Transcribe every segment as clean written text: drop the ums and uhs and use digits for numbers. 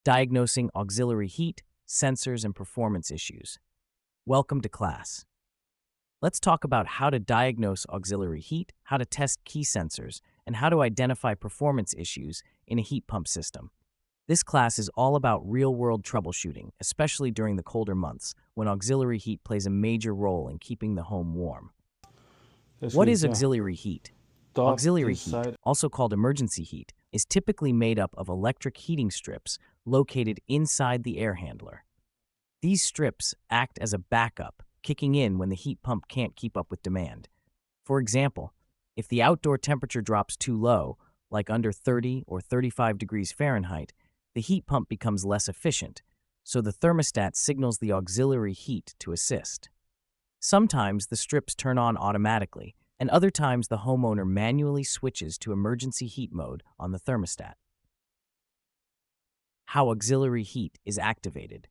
diagnosing auxiliary heat, sensors, and performance issues. Welcome to class. Let's talk about how to diagnose auxiliary heat, how to test key sensors, and how to identify performance issues in a heat pump system. This class is all about real-world troubleshooting, especially during the colder months, when auxiliary heat plays a major role in keeping the home warm. What is auxiliary heat? Auxiliary heat, also called emergency heat, is typically made up of electric heating strips located inside the air handler. These strips act as a backup, kicking in when the heat pump can't keep up with demand. For example, if the outdoor temperature drops too low, like under 30 or 35 degrees Fahrenheit, the heat pump becomes less efficient, so the thermostat signals the auxiliary heat to assist. Sometimes the strips turn on automatically, and other times the homeowner manually switches to emergency heat mode on the thermostat. How auxiliary heat is activated.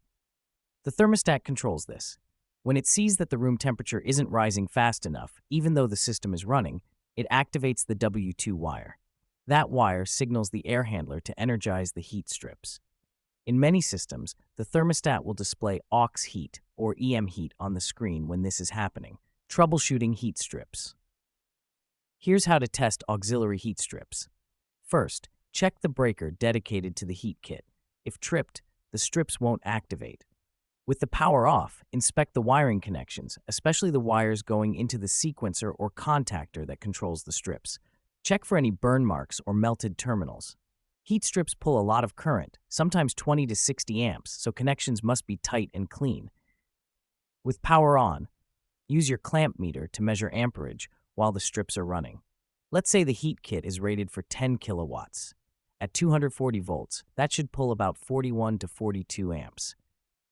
The thermostat controls this. When it sees that the room temperature isn't rising fast enough, even though the system is running, it activates the W2 wire. That wire signals the air handler to energize the heat strips. In many systems, the thermostat will display aux heat or EM heat on the screen when this is happening. Troubleshooting heat strips. Here's how to test auxiliary heat strips. First, check the breaker dedicated to the heat kit. If tripped, the strips won't activate. With the power off, inspect the wiring connections, especially the wires going into the sequencer or contactor that controls the strips. Check for any burn marks or melted terminals. Heat strips pull a lot of current, sometimes 20 to 60 amps, so connections must be tight and clean. With power on, use your clamp meter to measure amperage while the strips are running. Let's say the heat kit is rated for 10 kilowatts. At 240 volts, that should pull about 41 to 42 amps.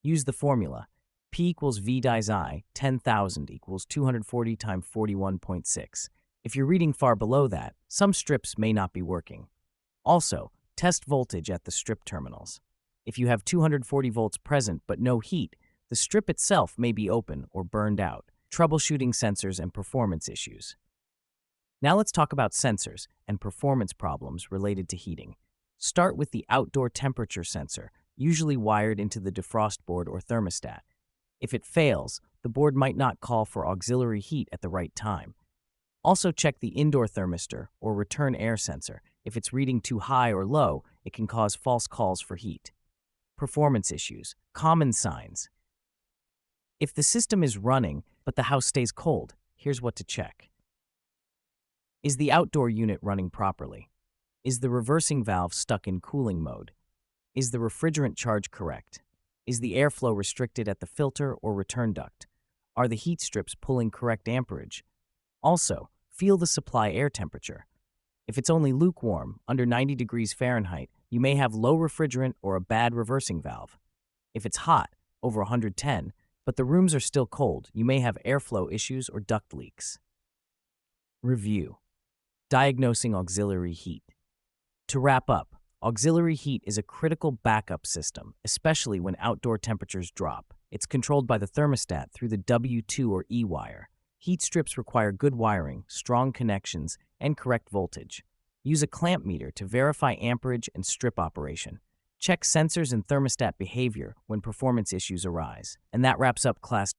Use the formula. P equals V dies I, 10,000 equals 240 times 41.6. If you're reading far below that, some strips may not be working. Also, test voltage at the strip terminals. If you have 240 volts present but no heat, the strip itself may be open or burned out. Troubleshooting sensors and performance issues. Now let's talk about sensors and performance problems related to heating. Start with the outdoor temperature sensor, usually wired into the defrost board or thermostat. If it fails, the board might not call for auxiliary heat at the right time. Also check the indoor thermistor or return air sensor. If it's reading too high or low, it can cause false calls for heat. Performance issues. Common signs. If the system is running, but the house stays cold, here's what to check. Is the outdoor unit running properly? Is the reversing valve stuck in cooling mode? Is the refrigerant charge correct? Is the airflow restricted at the filter or return duct? Are the heat strips pulling correct amperage? Also, feel the supply air temperature. If it's only lukewarm, under 90 degrees Fahrenheit, you may have low refrigerant or a bad reversing valve. If it's hot, over 110, but the rooms are still cold, you may have airflow issues or duct leaks. Review. Diagnosing auxiliary heat. To wrap up, auxiliary heat is a critical backup system, especially when outdoor temperatures drop. It's controlled by the thermostat through the W2 or E wire. Heat strips require good wiring, strong connections, and correct voltage. Use a clamp meter to verify amperage and strip operation. Check sensors and thermostat behavior when performance issues arise. And that wraps up class.